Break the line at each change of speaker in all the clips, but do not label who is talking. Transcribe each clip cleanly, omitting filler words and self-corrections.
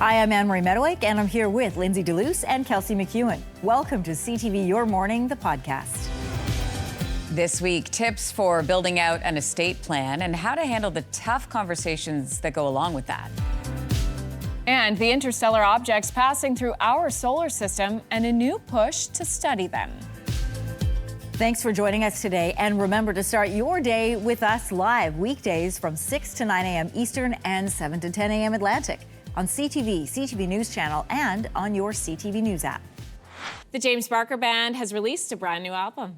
Hi, I'm Anne-Marie Mediwake, and I'm here with Lindsey Deluce and Kelsey McEwen. Welcome to CTV Your Morning, the podcast.
This week, tips for building out an estate plan and how to handle the tough conversations that go along with that.
And the interstellar objects passing through our solar system and a new push to study them.
Thanks for joining us today, and remember to start your day with us live weekdays from 6 to 9 a.m. Eastern and 7 to 10 a.m. Atlantic on CTV CTV News Channel and on your CTV News app.
The James Barker Band has released a brand new album.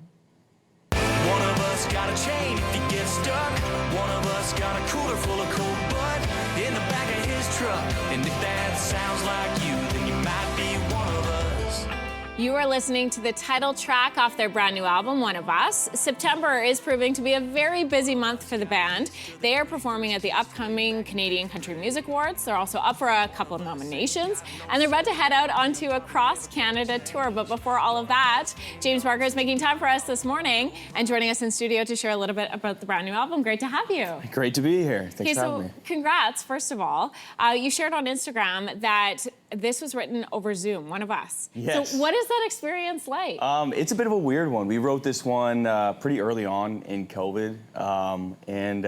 One of us got a chain if you get stuck. One of us got a cooler full of cold blood in the back of his truck. And if that sounds like you, then you might be one of us.
You are listening to the title track off their brand new album, One of Us. September is proving to be a very busy month for the band. They are performing at the upcoming Canadian Country Music Awards. They're also up for a couple of nominations, and they're about to head out onto a cross-Canada tour. But before all of that, James Barker is making time for us this morning and joining us in studio to share a little bit about the brand new album. Great to have you.
Great to be here. Thanks for having me.
Congrats, first of all. You shared on Instagram that this was written over Zoom, One of Us.
Yes.
So what is that experience like?
It's a bit of a weird one. We wrote this one pretty early on in COVID, and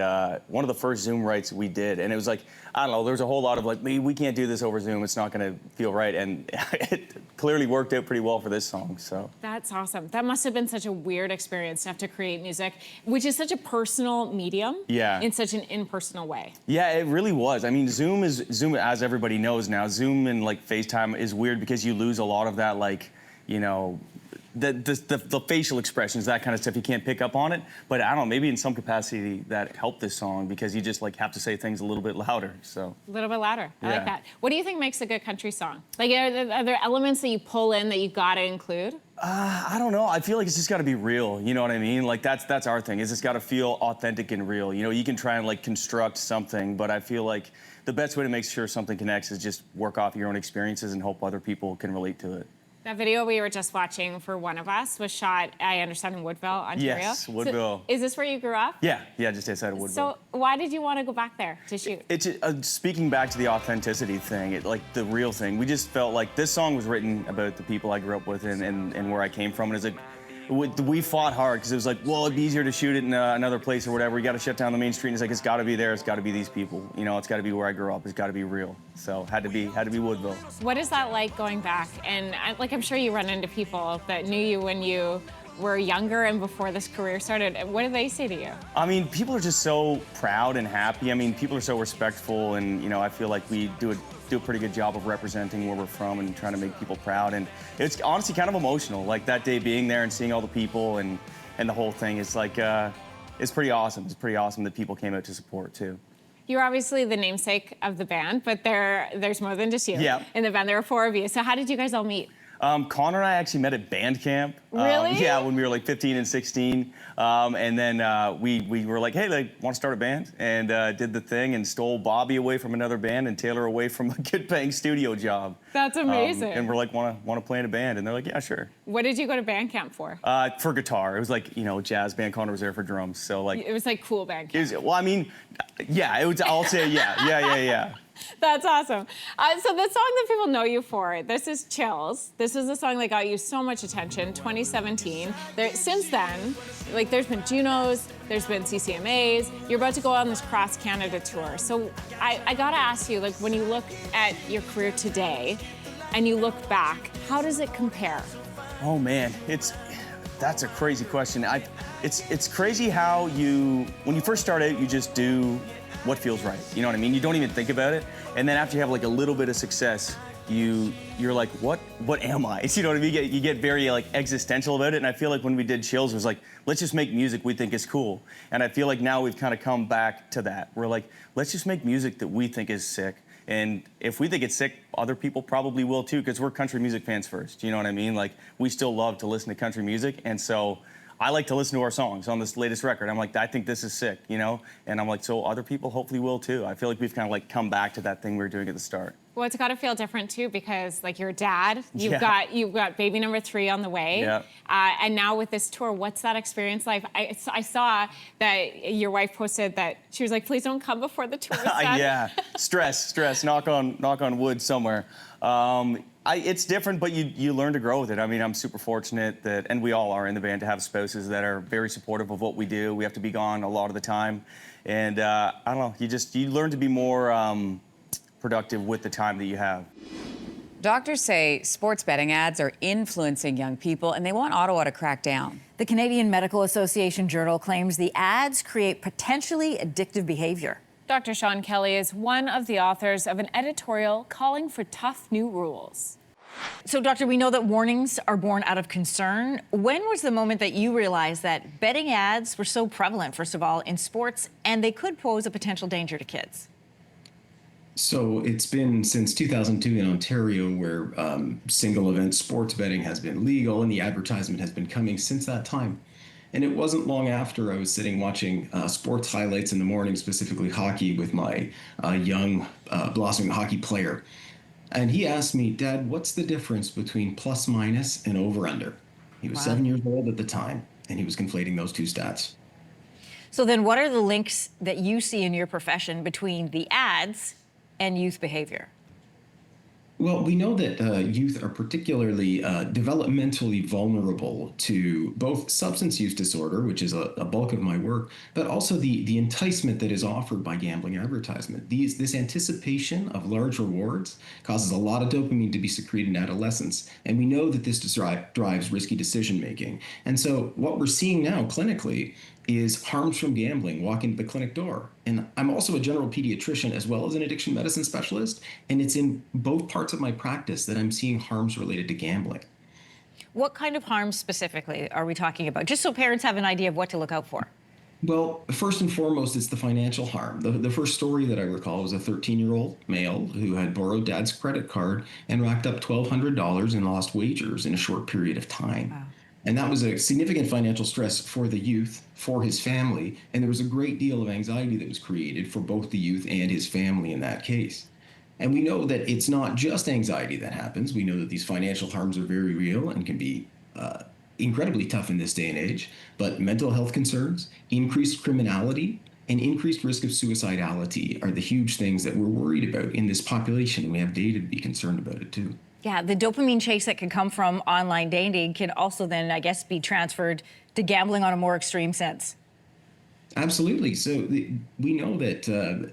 one of the first Zoom writes we did, and it was like, I don't know, there was a whole lot of like, we can't do this over Zoom, it's not gonna feel right, and it clearly worked out pretty well for this song, so.
That's awesome. That must have been such a weird experience to have to create music, which is such a personal medium,
yeah,
in such an impersonal way.
Yeah, it really was. I mean, Zoom, as everybody knows now, Zoom and like FaceTime is weird because you lose a lot of that, like, you know, the facial expressions, that kind of stuff, you can't pick up on it. But I don't know, maybe in some capacity that helped this song because you just like have to say things a little bit louder, so.
A little bit louder, I
Yeah.
like that. What do you think makes a good country song? Like, are there elements that you pull in that you gotta include?
I don't know. I feel like it's just got to be real. You know what I mean? Like that's our thing. It's just got to feel authentic and real. You know, you can try and like construct something, but I feel like the best way to make sure something connects is just work off your own experiences and hope other people can relate to it.
That video we were just watching for One of Us was shot, I understand, in Woodville, Ontario.
Yes, Woodville.
So is this where you grew up?
Yeah, just outside of Woodville.
So why did you want to go back there to shoot?
It's speaking back to the authenticity thing, like the real thing. We just felt like this song was written about the people I grew up with and where I came from. And it's like, we fought hard because it was like, well, it'd be easier to shoot it in another place or whatever. We got to shut down the main street. And it's like, it's got to be there. It's got to be these people. You know, it's got to be where I grew up. It's got to be real. So had to be Woodville.
What is that like going back? And I'm sure you run into people that knew you when you were younger and before this career started. What do they say to you? I
mean, people are just so proud and happy. I mean, people are so respectful, and you know, I feel like we do a pretty good job of representing where we're from and trying to make people proud. And it's honestly kind of emotional, like that day being there and seeing all the people and the whole thing. It's like, it's pretty awesome. It's pretty awesome that people came out to support too.
You're obviously the namesake of the band, but there's more than just you in the band. There are 4 of you. So how did you guys all meet?
Connor and I actually met at band camp.
Really?
Yeah, when we were like 15 and 16. And then we were like, hey, want to start a band? And did the thing and stole Bobby away from another band and Taylor away from a good paying studio job.
That's amazing.
And we're like, want to play in a band? And they're like, yeah, sure.
What did you go to band camp for?
For guitar. It was like, you know, jazz band. Connor was there for drums. So like.
It was like cool band camp.
Well, I mean, yeah, I'll say yeah.
That's awesome. So the song that people know you for, this is Chills. This is the song that got you so much attention, 2017. Since then, like there's been Junos, there's been CCMAs. You're about to go on this cross-Canada tour. So I gotta ask you, like when you look at your career today and you look back, how does it compare?
Oh man, that's a crazy question. It's crazy how when you first start out, you just do what feels right. You know what I mean? You don't even think about it. And then after you have like a little bit of success, you're like, what am I? You know what I mean? You get very like existential about it. And I feel like when we did Chills, it was like, let's just make music we think is cool. And I feel like now we've kind of come back to that. We're like, let's just make music that we think is sick. And if we think it's sick, other people probably will too, because we're country music fans first. You know what I mean? Like, we still love to listen to country music. And so I like to listen to our songs on this latest record. I'm like, I think this is sick, you know? And I'm like, so other people hopefully will too. I feel like we've kind of like come back to that thing we were doing at the start.
Well, it's got to feel different too, because like your dad,
Yeah.
you've got baby number 3 on the way,
Yeah.
And now with this tour, what's that experience like? I saw that your wife posted that she was like, "Please don't come before the tour is done."
Yeah, stress. Knock on wood somewhere. It's different, but you learn to grow with it. I mean, I'm super fortunate that, and we all are in the band, to have spouses that are very supportive of what we do. We have to be gone a lot of the time, and I don't know. You learn to be more productive with the time that you have.
Doctors say sports betting ads are influencing young people, and they want Ottawa to crack down.
The Canadian Medical Association Journal claims the ads create potentially addictive behavior.
Dr. Sean Kelly is one of the authors of an editorial calling for tough new rules.
So, Doctor, we know that warnings are born out of concern. When was the moment that you realized that betting ads were so prevalent, first of all, in sports, and they could pose a potential danger to kids?
So it's been since 2002 in Ontario where single event sports betting has been legal, and the advertisement has been coming since that time. And it wasn't long after I was sitting watching sports highlights in the morning, specifically hockey, with my young blossoming hockey player. And he asked me, "Dad, what's the difference between plus minus and over under?" He was 7 years old at the time, and he was conflating those two stats.
So then what are the links that you see in your profession between the ads and youth behavior?
Well, we know that youth are particularly developmentally vulnerable to both substance use disorder, which is a bulk of my work, but also the enticement that is offered by gambling advertisement. This anticipation of large rewards causes a lot of dopamine to be secreted in adolescence, and we know that this drives risky decision making. And so what we're seeing now clinically is harms from gambling walk into the clinic door. And I'm also a general pediatrician as well as an addiction medicine specialist. And it's in both parts of my practice that I'm seeing harms related to gambling.
What kind of harms specifically are we talking about? Just so parents have an idea of what to look out for.
Well, first and foremost, it's the financial harm. The first story that I recall was a 13-year-old male who had borrowed dad's credit card and racked up $1,200 in lost wagers in a short period of time. Wow. And that was a significant financial stress for the youth, for his family, and there was a great deal of anxiety that was created for both the youth and his family in that case. And we know that it's not just anxiety that happens. We know that these financial harms are very real and can be incredibly tough in this day and age, but mental health concerns, increased criminality, and increased risk of suicidality are the huge things that we're worried about in this population, and we have data to be concerned about it too.
Yeah, the dopamine chase that can come from online dating can also then, I guess, be transferred to gambling on a more extreme sense.
Absolutely. So we know that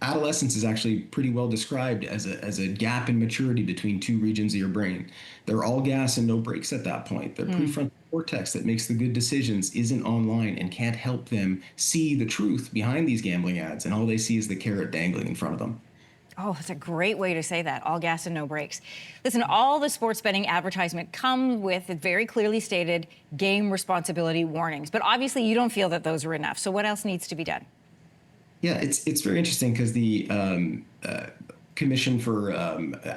adolescence is actually pretty well described as a gap in maturity between two regions of your brain. They're all gas and no brakes at that point. The prefrontal cortex that makes the good decisions isn't online and can't help them see the truth behind these gambling ads, and all they see is the carrot dangling in front of them.
Oh, that's a great way to say that. All gas and no brakes. Listen, all the sports betting advertisement come with very clearly stated game responsibility warnings. But obviously you don't feel that those are enough. So what else needs to be done?
Yeah, it's very interesting because the Commission for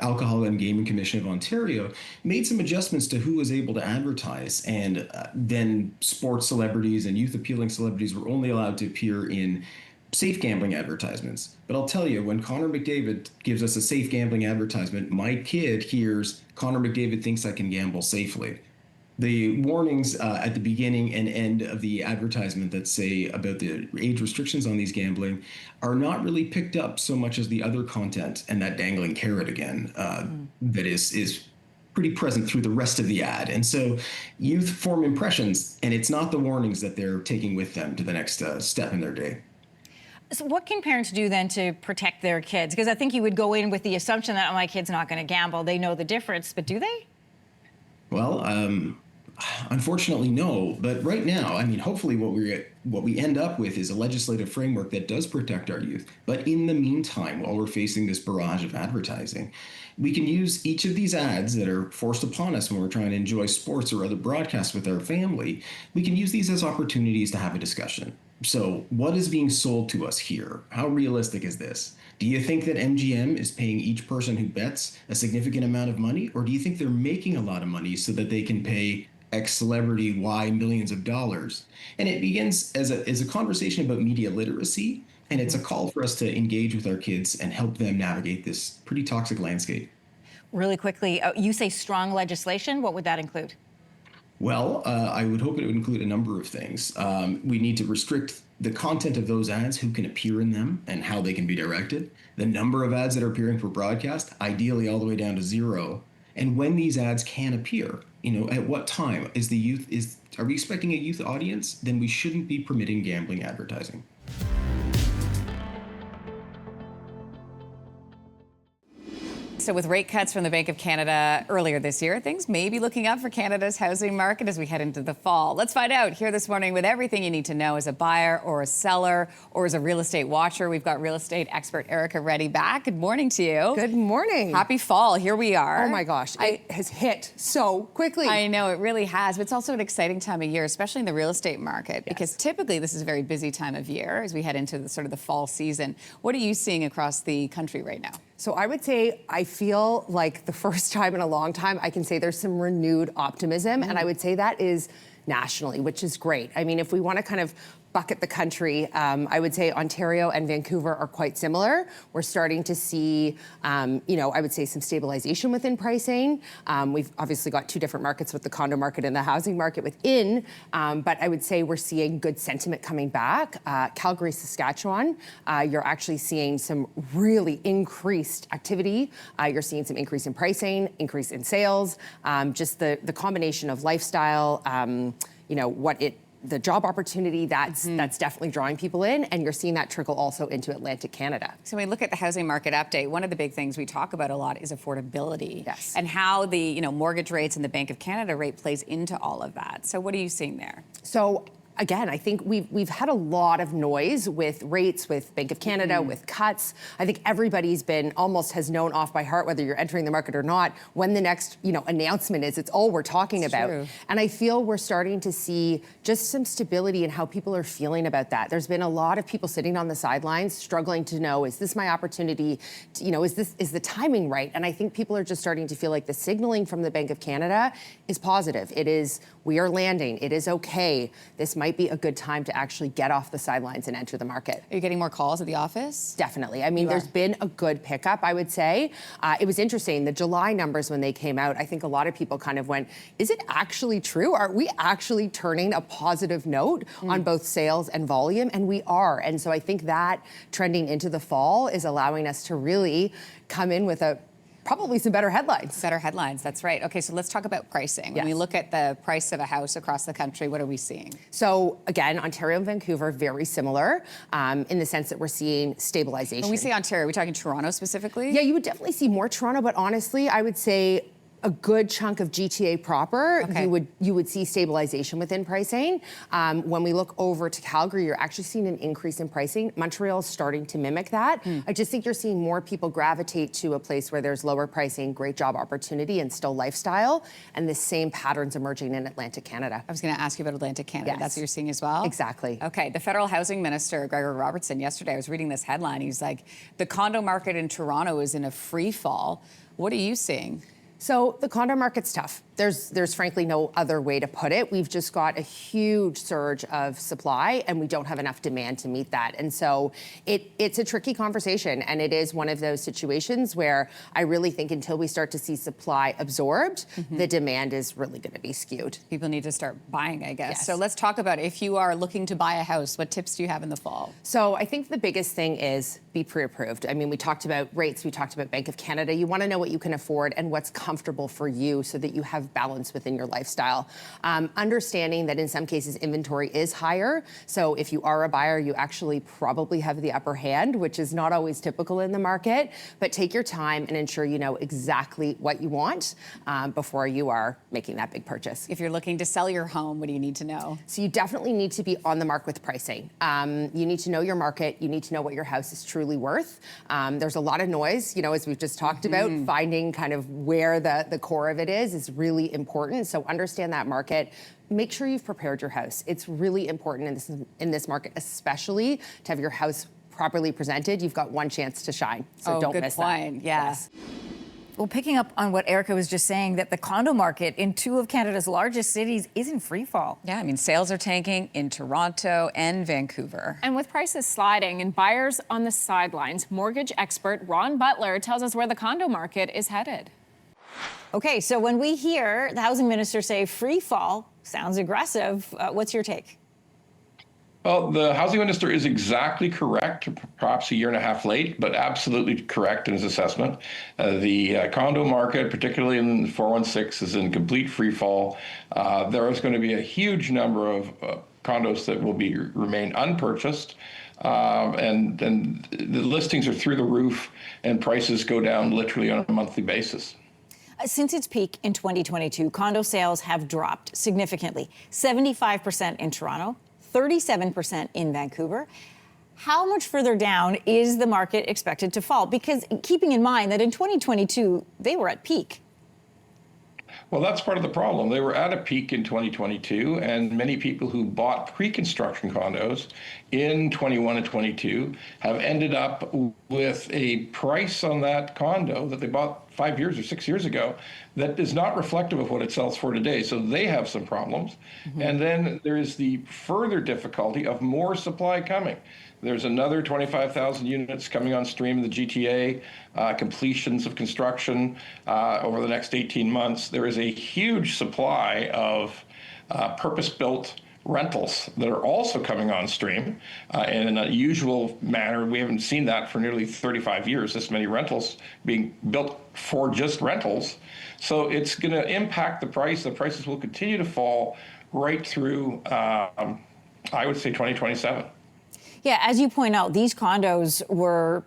Alcohol and Gaming Commission of Ontario made some adjustments to who was able to advertise, and then sports celebrities and youth appealing celebrities were only allowed to appear in safe gambling advertisements. But I'll tell you, when Connor McDavid gives us a safe gambling advertisement, my kid hears Connor McDavid thinks I can gamble safely. The warnings at the beginning and end of the advertisement that say about the age restrictions on these gambling are not really picked up so much as the other content and that dangling carrot again that is pretty present through the rest of the ad. And so youth form impressions, and it's not the warnings that they're taking with them to the next step in their day.
So what can parents do then to protect their kids? Because I think you would go in with the assumption that, oh, my kid's not going to gamble. They know the difference, but do they?
Well, unfortunately, no. But right now, I mean, hopefully what we end up with is a legislative framework that does protect our youth. But in the meantime, while we're facing this barrage of advertising, we can use each of these ads that are forced upon us when we're trying to enjoy sports or other broadcasts with our family. We can use these as opportunities to have a discussion. So what is being sold to us here? How realistic is this? Do you think that MGM is paying each person who bets a significant amount of money? Or do you think they're making a lot of money so that they can pay X celebrity Y millions of dollars? And it begins as a conversation about media literacy And it's a call for us to engage with our kids and help them navigate this pretty toxic landscape.
Really quickly, you say strong legislation. What would that include?
Well, I would hope it would include a number of things. We need to restrict the content of those ads, who can appear in them and how they can be directed, the number of ads that are appearing for broadcast, ideally all the way down to 0, and when these ads can appear. At what time are we expecting a youth audience? Then we shouldn't be permitting gambling advertising.
So with rate cuts from the Bank of Canada earlier this year, things may be looking up for Canada's housing market as we head into the fall. Let's find out here this morning with everything you need to know as a buyer or a seller or as a real estate watcher. We've got real estate expert Erica Reddy back. Good morning to you.
Good morning.
Happy fall. Here we are.
Oh my gosh, it has hit so quickly.
I know, it really has. But it's also an exciting time of year, especially in the real estate market, because typically this is a very busy time of year as we head into the fall season. What are you seeing across the country right now?
So I would say I feel like the first time in a long time I can say there's some renewed optimism, and I would say that is nationally, which is great. I mean, if we want to kind of bucket the country, I would say Ontario and Vancouver are quite similar. We're starting to see, I would say some stabilization within pricing. We've obviously got two different markets with the condo market and the housing market within, but I would say we're seeing good sentiment coming back. Calgary, Saskatchewan, you're actually seeing some really increased activity. You're seeing some increase in pricing, increase in sales, just the combination of lifestyle, the job opportunity, that's definitely drawing people in, and you're seeing that trickle also into Atlantic Canada.
So when we look at the housing market update, one of the big things we talk about a lot is affordability.
Yes.
And how the mortgage rates and the Bank of Canada rate plays into all of that. So what are you seeing there?
So again, I think we've had a lot of noise with rates, with Bank of Canada, with cuts. I think everybody's has known off by heart, whether you're entering the market or not, when the next announcement is. It's all we're talking about.
True.
And I feel we're starting to see just some stability in how people are feeling about that. There's been a lot of people sitting on the sidelines struggling to know, is this my opportunity? Is the timing right? And I think people are just starting to feel like the signaling from the Bank of Canada is positive. It is, we are landing. It is okay. This might be a good time to actually get off the sidelines and enter the market.
Are you getting more calls at the office?
Definitely. I mean, there's been a good pickup, I would say. It was interesting. The July numbers, when they came out, I think a lot of people kind of went, is it actually true? Are we actually turning a positive note on both sales and volume? And we are. And so I think that trending into the fall is allowing us to really come in with probably some better headlines.
Better headlines, that's right. Okay, so let's talk about pricing. When we look at the price of a house across the country, what are we seeing?
So again, Ontario and Vancouver, very similar in the sense that we're seeing stabilization.
When we say Ontario, are we talking Toronto specifically?
Yeah, you would definitely see more Toronto, but honestly, I would say a good chunk of GTA proper, you would see stabilization within pricing. When we look over to Calgary, you're actually seeing an increase in pricing. Montreal is starting to mimic that. I just think you're seeing more people gravitate to a place where there's lower pricing, great job opportunity, and still lifestyle, and the same patterns emerging in Atlantic Canada.
I was going to ask you about Atlantic Canada.
Yes.
That's what you're seeing as well?
Exactly.
Okay, the federal housing minister, Gregor Robertson, yesterday, I was reading this headline. He's like, the condo market in Toronto is in a free fall. What are you seeing?
So the condo market's tough. There's frankly no other way to put it. We've just got a huge surge of supply, and we don't have enough demand to meet that. And so it's a tricky conversation, and it is one of those situations where I really think until we start to see supply absorbed, the demand is really going to be skewed.
People need to start buying, I guess.
Yes.
So let's talk about if you are looking to buy a house, what tips do you have in the fall?
So I think the biggest thing is be pre-approved. I mean, we talked about rates, we talked about Bank of Canada. You want to know what you can afford and what's comfortable for you so that you have balance within your lifestyle. Understanding that in some cases inventory is higher. So if you are a buyer, you actually probably have the upper hand, which is not always typical in the market. But take your time and ensure you know exactly what you want before you are making that big purchase.
If you're looking to sell your home, what do you need to know?
So you definitely need to be on the mark with pricing. You need to know your market. You need to know what your house is truly worth. There's a lot of noise, as we've just talked about. Finding kind of where the core of it is really important. So understand that market. Make sure you've prepared your house. It's really important in this market, especially to have your house properly presented. You've got one chance to shine, so don't miss that.
Good point. Yeah.
Yes.
Well, picking up on what Erica was just saying, that the condo market in two of Canada's largest cities is in free fall.
Yeah, I mean, sales are tanking in Toronto and Vancouver.
And with prices sliding and buyers on the sidelines, mortgage expert Ron Butler tells us where the condo market is headed.
Okay, so when we hear the housing minister say free fall, sounds aggressive. What's your take?
Well, the housing minister is exactly correct, perhaps a year and a half late, but absolutely correct in his assessment. The condo market, particularly in 416, is in complete free fall. There is going to be a huge number of condos that will remain unpurchased. And the listings are through the roof, and prices go down literally on a monthly basis.
Since its peak in 2022, condo sales have dropped significantly, 75% in Toronto, 37% in Vancouver. How much further down is the market expected to fall? Because keeping in mind that in 2022, they were at peak.
Well, that's part of the problem. They were at a peak in 2022, and many people who bought pre-construction condos in 21 and 22 have ended up with a price on that condo that they bought 5 years or 6 years ago that is not reflective of what it sells for today. So they have some problems. And then there is the further difficulty of more supply coming. There's another 25,000 units coming on stream in the GTA, completions of construction over the next 18 months. There is a huge supply of purpose-built rentals that are also coming on stream in an unusual manner. We haven't seen that for nearly 35 years, this many rentals being built for just rentals. So it's going to impact the price. The prices will continue to fall right through, I would say, 2027.
Yeah, as you point out, these condos were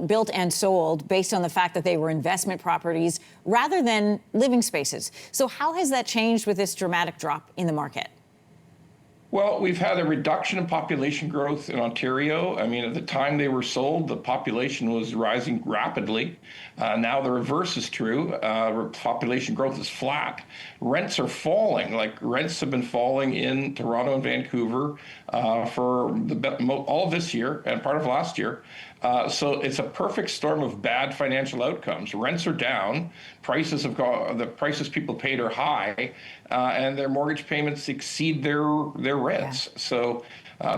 built and sold based on the fact that they were investment properties rather than living spaces. So how has that changed with this dramatic drop in the market?
Well, we've had a reduction in population growth in Ontario. I mean, at the time they were sold, the population was rising rapidly. Now the reverse is true. Population growth is flat. Rents are falling. Like, rents have been falling in Toronto and Vancouver for all of this year and part of last year. So it's a perfect storm of bad financial outcomes. Rents are down, the prices people paid are high, and their mortgage payments exceed their rents. Yeah. So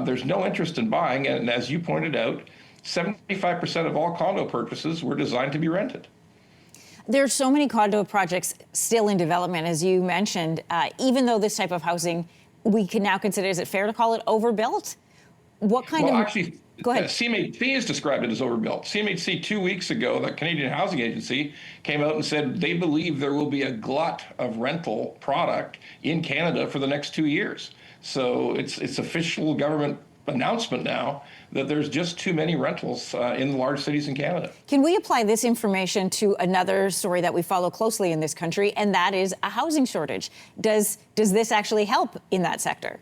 there's no interest in buying, and as you pointed out, 75% of all condo purchases were designed to be rented.
There's so many condo projects still in development, as you mentioned, even though this type of housing we can now consider, is it fair to call it overbuilt? What kind of...
Actually,
go ahead.
CMHC has described it as overbuilt. CMHC 2 weeks ago, the Canadian Housing Agency, came out and said they believe there will be a glut of rental product in Canada for the next 2 years. So it's official government announcement now that there's just too many rentals in the large cities in Canada.
Can we apply this information to another story that we follow closely in this country, and that is a housing shortage? Does this actually help in that sector?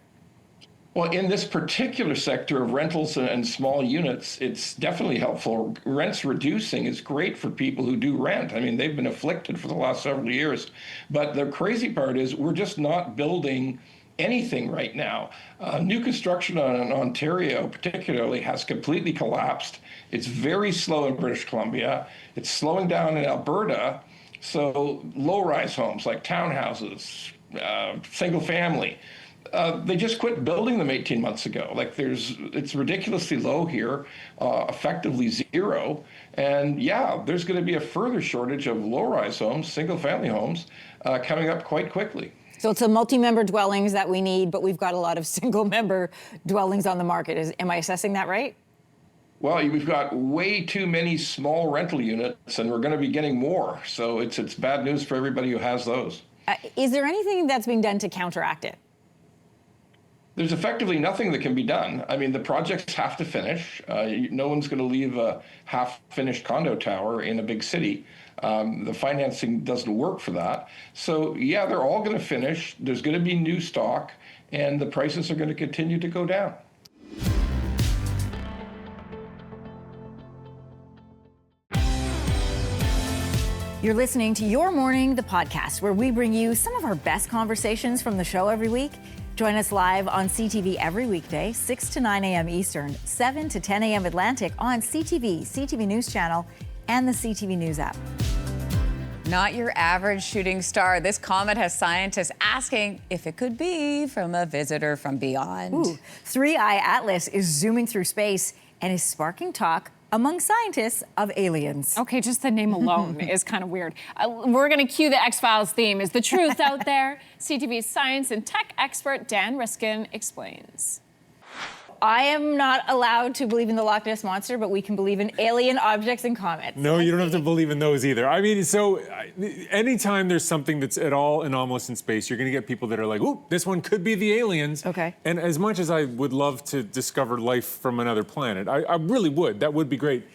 Well, in this particular sector of rentals and small units, it's definitely helpful. Rents reducing is great for people who do rent. I mean, they've been afflicted for the last several years. But the crazy part is we're just not building anything right now. New construction in Ontario particularly has completely collapsed. It's very slow in British Columbia. It's slowing down in Alberta. So low-rise homes like townhouses, single family, they just quit building them 18 months ago. It's ridiculously low here, effectively zero. And yeah, there's going to be a further shortage of low-rise homes, single-family homes, coming up quite quickly.
So it's a multi-member dwellings that we need, but we've got a lot of single-member dwellings on the market. Am I assessing that right?
Well, we've got way too many small rental units, and we're going to be getting more. So it's bad news for everybody who has those.
Is there anything that's being done to counteract it?
There's effectively nothing that can be done. I mean, the projects have to finish. No one's going to leave a half-finished condo tower in a big city. The financing doesn't work for that. So, yeah, they're all going to finish. There's going to be new stock, and the prices are going to continue to go down.
You're listening to Your Morning, the podcast, where we bring you some of our best conversations from the show every week. Join us live on CTV every weekday, 6 to 9 a.m. Eastern, 7 to 10 a.m. Atlantic on CTV CTV News Channel, and the CTV News app.
Not your average shooting star. This comet has scientists asking if it could be from a visitor from beyond.
Ooh. 3I Atlas is zooming through space and is sparking talk among scientists of aliens.
Okay, just the name alone is kind of weird. We're going to cue the X-Files theme. Is the truth out there? CTV's science and tech expert Dan Riskin explains.
I am not allowed to believe in the Loch Ness Monster, but we can believe in alien objects and comets.
No, you don't have to believe in those either. I mean, so anytime there's something that's at all anomalous in space, you're going to get people that are like, ooh, this one could be the aliens.
Okay.
And as much as I would love to discover life from another planet, I really would. That would be great.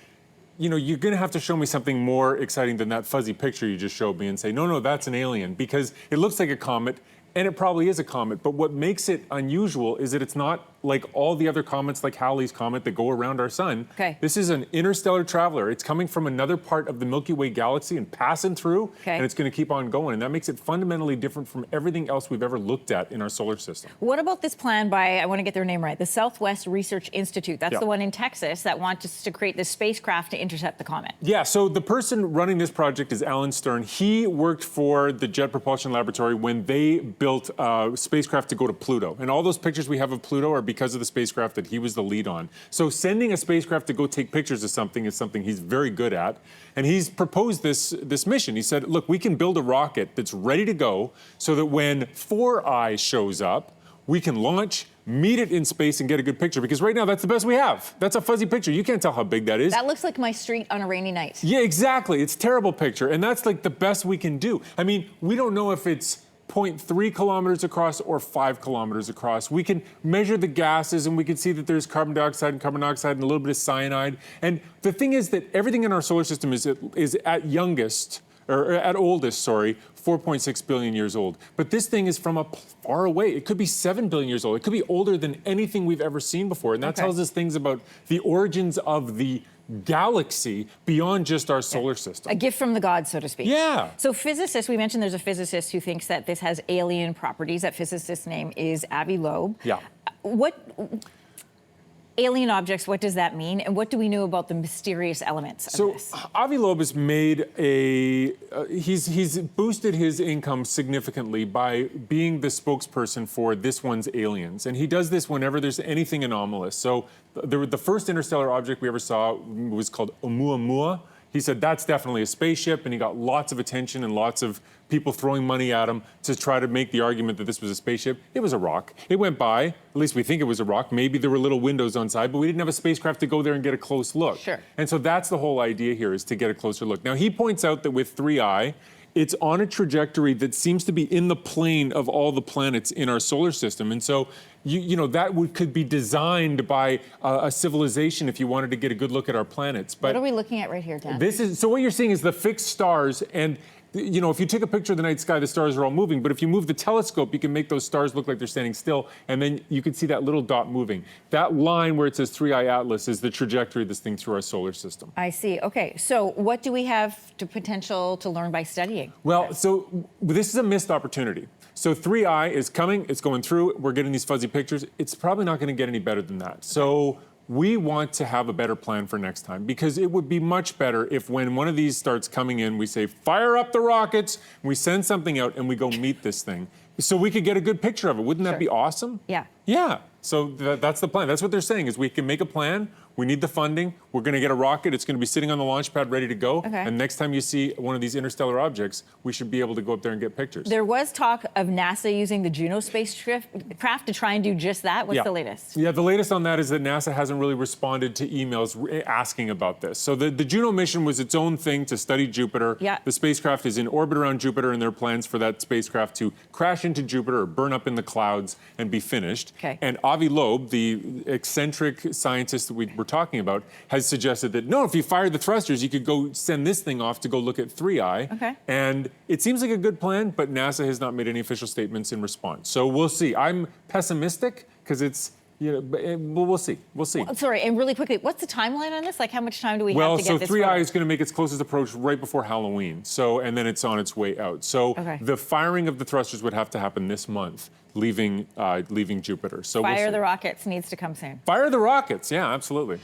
You know, you're going to have to show me something more exciting than that fuzzy picture you just showed me and say, no, no, that's an alien, because it looks like a comet, and it probably is a comet. But what makes it unusual is that it's not like all the other comets, like Halley's Comet, that go around our sun.
Okay.
This is an interstellar traveler. It's coming from another part of the Milky Way galaxy and passing through,
Okay.
and it's going to keep on going. And that makes it fundamentally different from everything else we've ever looked at in our solar system.
What about this plan by, I want to get their name right, the Southwest Research Institute? That's
Yeah.
the one in Texas that wants us to create this spacecraft to intercept the comet.
Yeah, so the person running this project is Alan Stern. He worked for the Jet Propulsion Laboratory when they built a spacecraft to go to Pluto. And all those pictures we have of Pluto are because of the spacecraft that he was the lead on. So sending a spacecraft to go take pictures of something is something he's very good at. And he's proposed this mission. He said, look, we can build a rocket that's ready to go so that when 4I shows up, we can launch, meet it in space, and get a good picture. Because right now, that's the best we have. That's a fuzzy picture. You can't tell how big that is.
That looks like my street on a rainy night.
Yeah, exactly. It's a terrible picture. And that's like the best we can do. I mean, we don't know if it's 0.3 kilometers across or 5 kilometers across. We can measure the gases, and we can see that there's carbon dioxide and a little bit of cyanide. And the thing is that everything in our solar system is at youngest, or at oldest, sorry, 4.6 billion years old. But this thing is from far away. It could be 7 billion years old. It could be older than anything we've ever seen before. And that tells us things about the origins of the galaxy beyond just our solar system.
A gift from the gods, so to speak.
Yeah.
So physicists, we mentioned there's a physicist who thinks that this has alien properties. That physicist's name is Avi Loeb.
Yeah.
What alien objects, what does that mean? And what do we know about the mysterious elements of this?
Avi Loeb has made he's boosted his income significantly by being the spokesperson for this one's aliens. And he does this whenever there's anything anomalous. So the first interstellar object we ever saw was called Oumuamua. He said that's definitely a spaceship, and he got lots of attention and lots of people throwing money at him to try to make the argument that this was a spaceship. It was a rock. It went by, at least we think it was a rock. Maybe there were little windows on side, but we didn't have a spacecraft to go there and get a close look.
Sure.
And so that's the whole idea here, is to get a closer look. Now, he points out that with 3I, it's on a trajectory that seems to be in the plane of all the planets in our solar system. And so, you know, that could be designed by a civilization if you wanted to get a good look at our planets. But
what are we looking at right here, Dan?
so what you're seeing is the fixed stars, and you know, if you take a picture of the night sky, the stars are all moving. But if you move the telescope, you can make those stars look like they're standing still, and then you can see that little dot moving. That line where it says 3I Atlas is the trajectory of this thing through our solar system.
I see. Okay, so what do we have to potential to learn by studying?
Well, so this is a missed opportunity. So 3I is coming, it's going through, we're getting these fuzzy pictures. It's probably not going to get any better than that. So we want to have a better plan for next time, because it would be much better if when one of these starts coming in, we say, fire up the rockets, we send something out, and we go meet this thing. So we could get a good picture of it. Wouldn't that be awesome?
Yeah.
Yeah. So that's the plan. That's what they're saying, is we can make a plan. We need the funding. We're going to get a rocket. It's going to be sitting on the launch pad ready to go.
Okay.
And next time you see one of these interstellar objects, we should be able to go up there and get pictures.
There was talk of NASA using the Juno spacecraft to try and do just that. What's the latest?
Yeah, the latest on that is that NASA hasn't really responded to emails asking about this. So the Juno mission was its own thing to study Jupiter.
Yeah.
The spacecraft is in orbit around Jupiter, and there are plans for that spacecraft to crash into Jupiter or burn up in the clouds and be finished.
Okay.
And Avi Loeb, the eccentric scientist that we're talking about, has suggested that, no, if you fire the thrusters, you could go send this thing off to go look at 3I.
Okay.
And it seems like a good plan, but NASA has not made any official statements in response. So we'll see. I'm pessimistic because it's, you know, but we'll see. We'll see.
Well, sorry, and really quickly, what's the timeline on this? Like, how much time do we
Well,
have to get this?
so 3I
photo?
is going to make its closest approach right before Halloween. So, and then it's on its way out. So the firing of the thrusters would have to happen this month, leaving Jupiter. So
Fire
we'll
the rockets needs to come soon.
Fire the rockets, yeah, absolutely.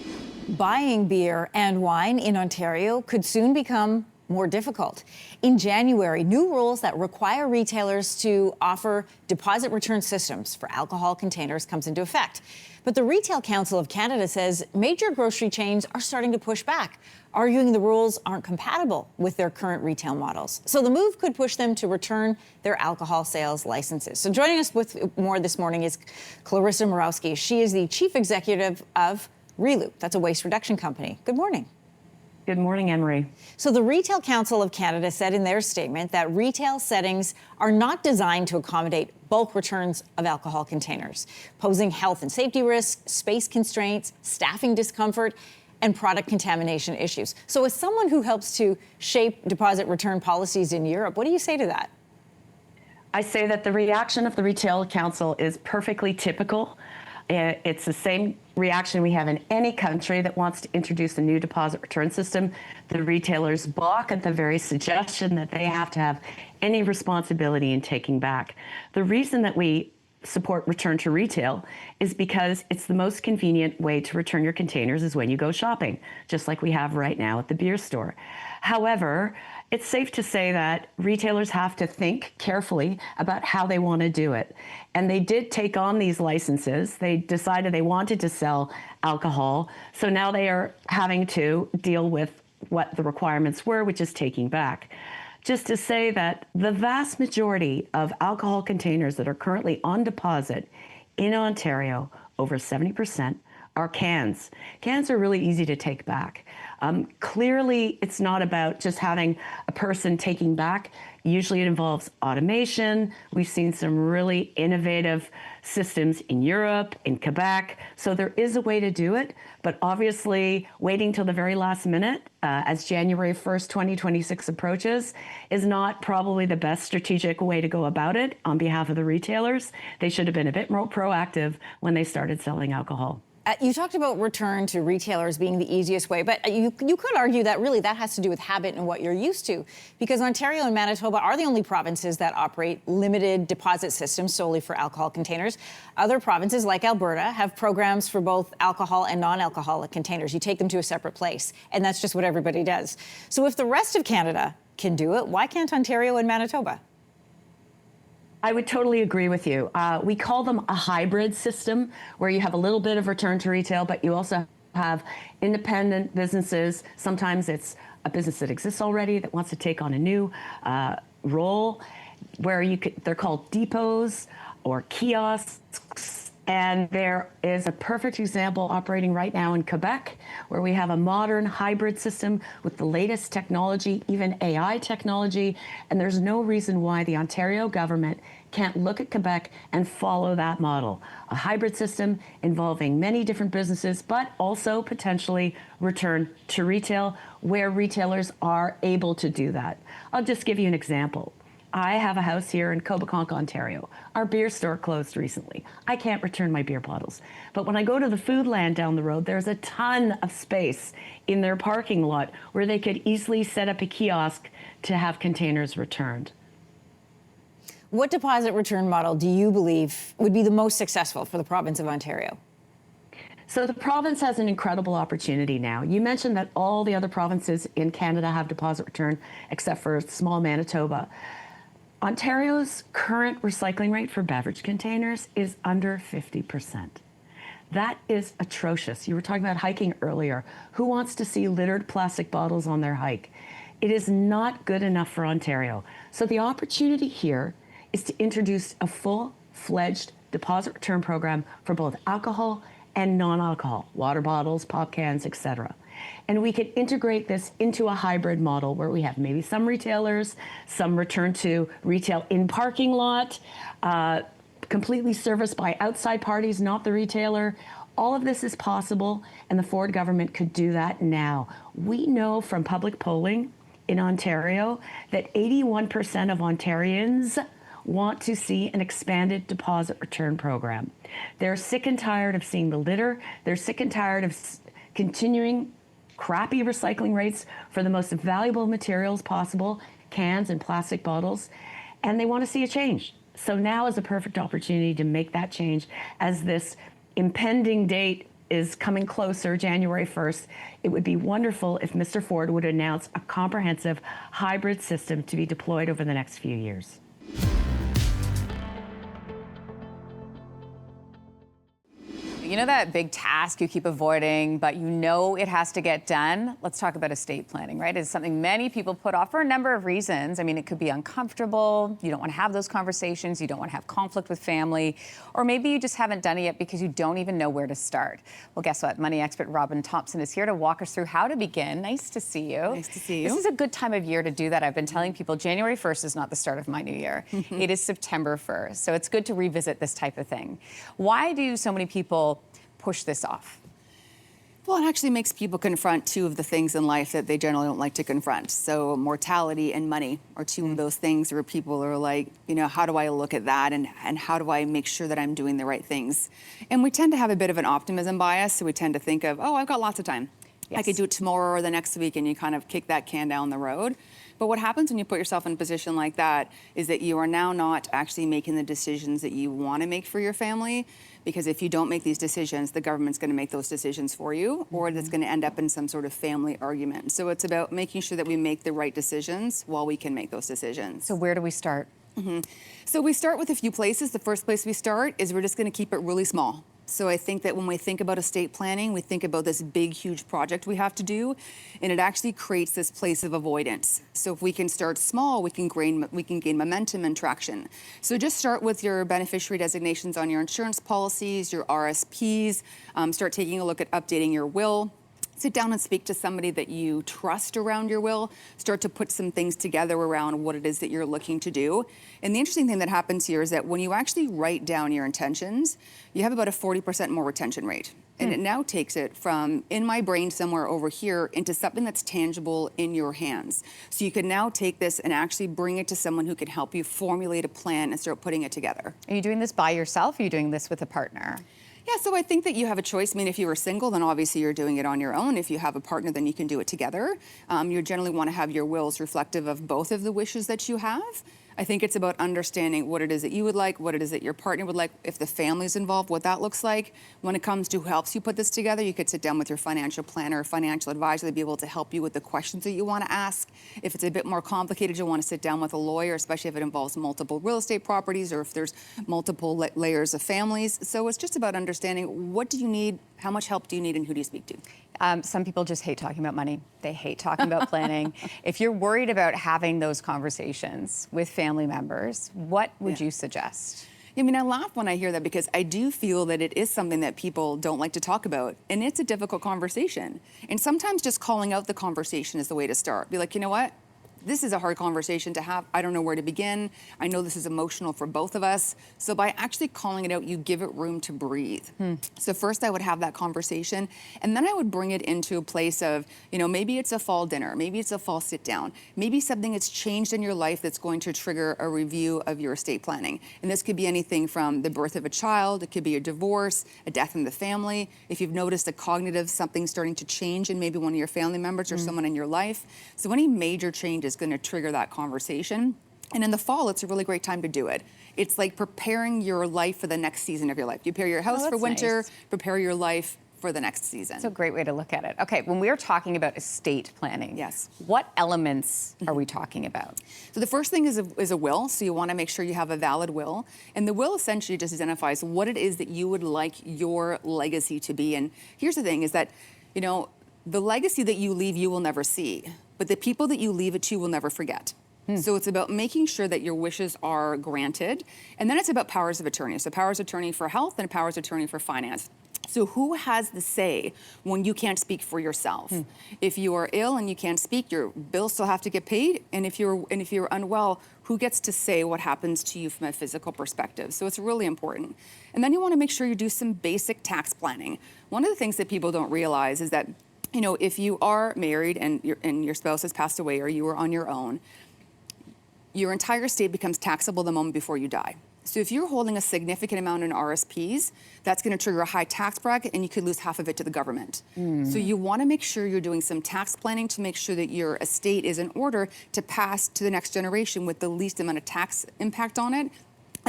Buying beer and wine in Ontario could soon become more difficult. In January, new rules that require retailers to offer deposit return systems for alcohol containers comes into effect. But the Retail Council of Canada says major grocery chains are starting to push back, arguing the rules aren't compatible with their current retail models. So the move could push them to return their alcohol sales licenses. So joining us with more this morning is Clarissa Morawski. She is the Chief Executive of Reloop. That's a waste reduction company. Good morning.
Good morning, Anne-Marie.
So the Retail Council of Canada said in their statement that retail settings are not designed to accommodate bulk returns of alcohol containers, posing health and safety risks, space constraints, staffing discomfort, and product contamination issues. So as someone who helps to shape deposit return policies in Europe, what do you say to that?
I say that the reaction of the Retail Council is perfectly typical. It's the same reaction we have in any country that wants to introduce a new deposit return system. The retailers balk at the very suggestion that they have to have any responsibility in taking back. The reason that we support return to retail is because it's the most convenient way to return your containers is when you go shopping, just like we have right now at the beer store. However, it's safe to say that retailers have to think carefully about how they want to do it. And they did take on these licenses. They decided they wanted to sell alcohol. So now they are having to deal with what the requirements were, which is taking back. Just to say that the vast majority of alcohol containers that are currently on deposit in Ontario, over 70%, are cans. Cans are really easy to take back. Clearly, it's not about just having a person taking back. Usually it involves automation. We've seen some really innovative systems in Europe, in Quebec. So there is a way to do it, but obviously waiting till the very last minute as January 1st, 2026 approaches is not probably the best strategic way to go about it on behalf of the retailers. They should have been a bit more proactive when they started selling alcohol.
You talked about return to retailers being the easiest way, but you could argue that really that has to do with habit and what you're used to, because Ontario and Manitoba are the only provinces that operate limited deposit systems solely for alcohol containers. Other provinces, like Alberta, have programs for both alcohol and non-alcoholic containers. You take them to a separate place, and that's just what everybody does. So if the rest of Canada can do it, why can't Ontario and Manitoba?
I would totally agree with you. We call them a hybrid system where you have a little bit of return to retail, but you also have independent businesses. Sometimes it's a business that exists already that wants to take on a new role where they're called depots or kiosks. And there is a perfect example operating right now in Quebec, where we have a modern hybrid system with the latest technology, even AI technology. And there's no reason why the Ontario government can't look at Quebec and follow that model. A hybrid system involving many different businesses, but also potentially return to retail where retailers are able to do that. I'll just give you an example. I have a house here in Cobeconk, Ontario. Our beer store closed recently. I can't return my beer bottles. But when I go to the Foodland down the road, there's a ton of space in their parking lot where they could easily set up a kiosk to have containers returned.
What deposit return model do you believe would be the most successful for the province of Ontario?
So the province has an incredible opportunity now. You mentioned that all the other provinces in Canada have deposit return except for small Manitoba. Ontario's current recycling rate for beverage containers is under 50%. That is atrocious. You were talking about hiking earlier. Who wants to see littered plastic bottles on their hike? It is not good enough for Ontario. So the opportunity here is to introduce a full-fledged deposit return program for both alcohol and non-alcohol, water bottles, pop cans, etc. And we could integrate this into a hybrid model where we have maybe some retailers, some return to retail in parking lot, completely serviced by outside parties, not the retailer. All of this is possible, and the Ford government could do that now. We know from public polling in Ontario that 81% of Ontarians want to see an expanded deposit return program. They're sick and tired of seeing the litter. They're sick and tired of continuing crappy recycling rates for the most valuable materials possible, cans and plastic bottles, and they want to see a change. So now is a perfect opportunity to make that change as this impending date is coming closer, January 1st, it would be wonderful if Mr. Ford would announce a comprehensive hybrid system to be deployed over the next few years.
You know that big task you keep avoiding, but you know it has to get done? Let's talk about estate planning, right? It's something many people put off for a number of reasons. I mean, it could be uncomfortable. You don't want to have those conversations. You don't want to have conflict with family. Or maybe you just haven't done it yet because you don't even know where to start. Well, guess what? Money expert Robin Thompson is here to walk us through how to begin. Nice to see you.
Nice to see you.
This is a good time of year to do that. I've been telling people January 1st is not the start of my new year. It is September 1st. So it's good to revisit this type of thing. Why do so many people push this off?
Well, it actually makes people confront two of the things in life that they generally don't like to confront. So mortality and money are two of those things where people are like, you know, how do I look at that and how do I make sure that I'm doing the right things? And we tend to have a bit of an optimism bias. So we tend to think of, oh, I've got lots of time.
Yes.
I could do it tomorrow or the next week, and you kind of kick that can down the road. But what happens when you put yourself in a position like that is that you are now not actually making the decisions that you want to make for your family. Because if you don't make these decisions, the government's going to make those decisions for you, or it's going to end up in some sort of family argument. So it's about making sure that we make the right decisions while we can make those decisions.
So where do we start?
So we start with a few places. The first place we start is we're just going to keep it really small. So I think that when we think about estate planning, we think about this big, huge project we have to do, and it actually creates this place of avoidance. So if we can start small, we can gain momentum and traction. So just start with your beneficiary designations on your insurance policies, your RSPs, start taking a look at updating your will. Sit down and speak to somebody that you trust around your will. Start to put some things together around what it is that you're looking to do. And the interesting thing that happens here is that when you actually write down your intentions, you have about a 40% more retention rate. And it now takes it from in my brain somewhere over here into something that's tangible in your hands. So you can now take this and actually bring it to someone who can help you formulate a plan and start putting it together.
Are you doing this by yourself? Or are you doing this with a partner?
Yeah, so I think that you have a choice. I mean, if you are single, then obviously you're doing it on your own. If you have a partner, then you can do it together. You generally want to have your wills reflective of both of the wishes that you have. I think it's about understanding what it is that you would like, what it is that your partner would like, if the family's involved, what that looks like. When it comes to who helps you put this together, you could sit down with your financial planner or financial advisor to be able to help you with the questions that you want to ask. If it's a bit more complicated, you'll want to sit down with a lawyer, especially if it involves multiple real estate properties or if there's multiple layers of families. So it's just about understanding what do you need, how much help do you need, and who do you speak to?
Some people just hate talking about money. They hate talking about planning. If you're worried about having those conversations with family members, what would you suggest?
I mean, I laugh when I hear that because I do feel that it is something that people don't like to talk about. And it's a difficult conversation. And sometimes just calling out the conversation is the way to start. Be like, you know what? This is a hard conversation to have. I don't know where to begin. I know this is emotional for both of us. So by actually calling it out, you give it room to breathe. So first I would have that conversation, and then I would bring it into a place of, you know, maybe it's a fall dinner, maybe it's a fall sit down, maybe something that's changed in your life that's going to trigger a review of your estate planning. And this could be anything from the birth of a child, it could be a divorce, a death in the family. If you've noticed a cognitive something starting to change in maybe one of your family members or someone in your life. So any major change is going to trigger that conversation. And in the fall, it's a really great time to do it. It's like preparing your life for the next season of your life. You prepare your house for winter, prepare your life for the next season.
That's a great way to look at it. Okay, when we're talking about estate planning, what elements are we talking about?
So the first thing is a will. So you want to make sure you have a valid will. And the will essentially just identifies what it is that you would like your legacy to be. And here's the thing is that, you know, the legacy that you leave, you will never see. But the people that you leave it to will never forget. So it's about making sure that your wishes are granted. And then it's about powers of attorney. So powers of attorney for health and powers of attorney for finance. So who has the say when you can't speak for yourself? If you are ill and you can't speak, your bills still have to get paid. And if you're unwell, who gets to say what happens to you from a physical perspective? So it's really important. And then you want to make sure you do some basic tax planning. One of the things that people don't realize is that, you know, if you are married and your spouse has passed away or you are on your own, your entire estate becomes taxable the moment before you die. So if you're holding a significant amount in RSPs, that's going to trigger a high tax bracket and you could lose half of it to the government. So you want to make sure you're doing some tax planning to make sure that your estate is in order to pass to the next generation with the least amount of tax impact on it.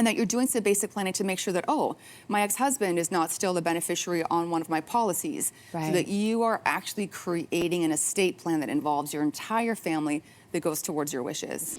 and that you're doing some basic planning to make sure that, oh, my ex-husband is not still the beneficiary on one of my policies.
Right.
So that you are actually creating an estate plan that involves your entire family that goes towards your wishes.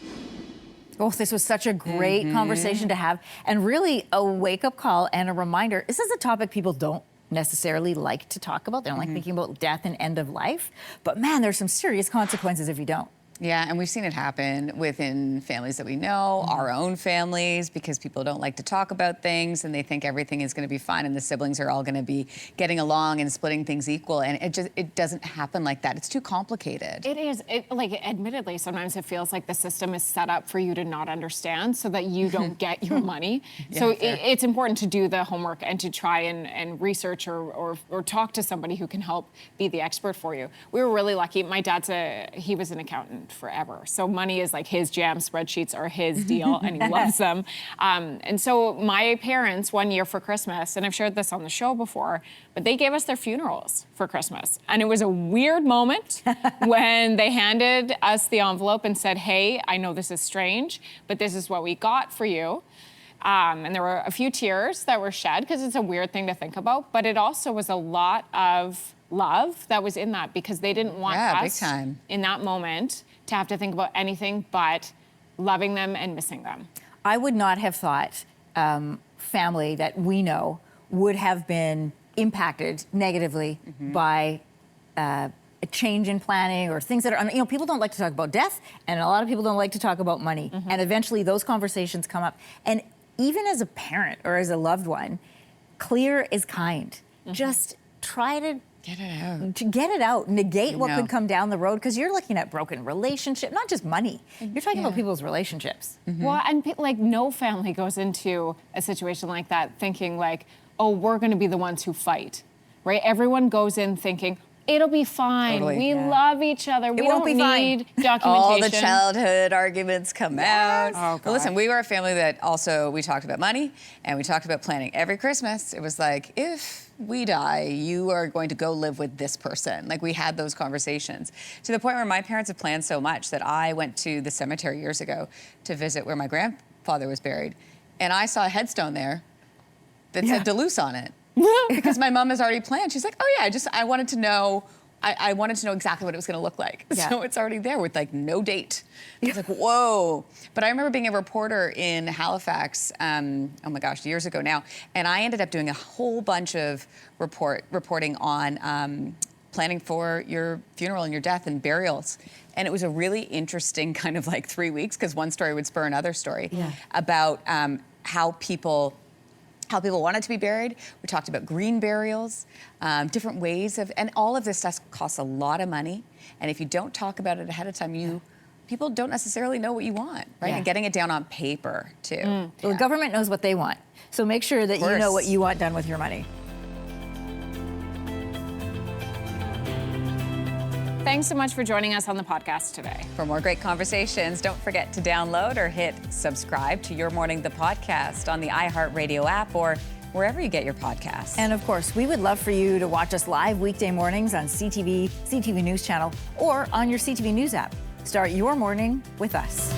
Oh, this was such a great conversation to have, and really a wake-up call and a reminder. This is a topic people don't necessarily like to talk about. They don't like thinking about death and end of life. But man, there's some serious consequences if you don't.
Yeah, and we've seen it happen within families that we know, our own families, because people don't like to talk about things and they think everything is going to be fine and the siblings are all going to be getting along and splitting things equal. And it doesn't happen like that. It's too complicated.
It is. Admittedly, sometimes it feels like the system is set up for you to not understand so that you don't get your money. So it's important to do the homework and to try and research or talk to somebody who can help be the expert for you. We were really lucky. My dad's he was an accountant forever. So money is like his jam. Spreadsheets are his deal, and he loves them. And so my parents, one year for Christmas, and I've shared this on the show before, but they gave us their funerals for Christmas. And it was a weird moment when they handed us the envelope and said, hey, I know this is strange, but this is what we got for you. And there were a few tears that were shed because it's a weird thing to think about, but it also was a lot of love that was in that because they didn't want us
big time.
in that moment to have to think about anything but loving them and missing them.
I would not have thought family that we know would have been impacted negatively by a change in planning or things that are, people don't like to talk about death, and a lot of people don't like to talk about money. And eventually those conversations come up. And even as a parent or as a loved one, clear is kind. Just try to
Get it out.
To get it out, negate what could come down the road, because you're looking at broken relationship, not just money. You're talking about people's relationships.
Well, and no family goes into a situation like that thinking like, oh, we're going to be the ones who fight, right? Everyone goes in thinking, it'll be fine.
Totally.
We love each other. We
won't
don't
be fine.
need documentation.
All the childhood arguments come out.
Oh,
But listen, we were a family that also, we talked about money and we talked about planning. Every Christmas, it was like, if we die, you are going to go live with this person. Like, we had those conversations to the point where my parents have planned so much that I went to the cemetery years ago to visit where my grandfather was buried. And I saw a headstone there that said Deluce on it. Because my mom has already planned. She's like, oh yeah, I wanted to know, I wanted to know exactly what it was going to look like.
Yeah.
So it's already there with like no date. It's like, whoa. But I remember being a reporter in Halifax, oh my gosh, years ago now. And I ended up doing a whole bunch of reporting on planning for your funeral and your death and burials. And it was a really interesting kind of like 3 weeks, because one story would spur another story about how people wanted to be buried. We talked about green burials, different ways of, and all of this stuff costs a lot of money. And if you don't talk about it ahead of time, people don't necessarily know what you want, right?
Yeah.
And getting it down on paper too.
Well, the government knows what they want. So make sure that you know what you want done with your money.
Thanks so much for joining us on the podcast today.
For more great conversations, don't forget to download or hit subscribe to Your Morning the Podcast on the iHeartRadio app or wherever you get your podcasts.
And of course, we would love for you to watch us live weekday mornings on CTV CTV News Channel or on your CTV News app. Start your morning with us.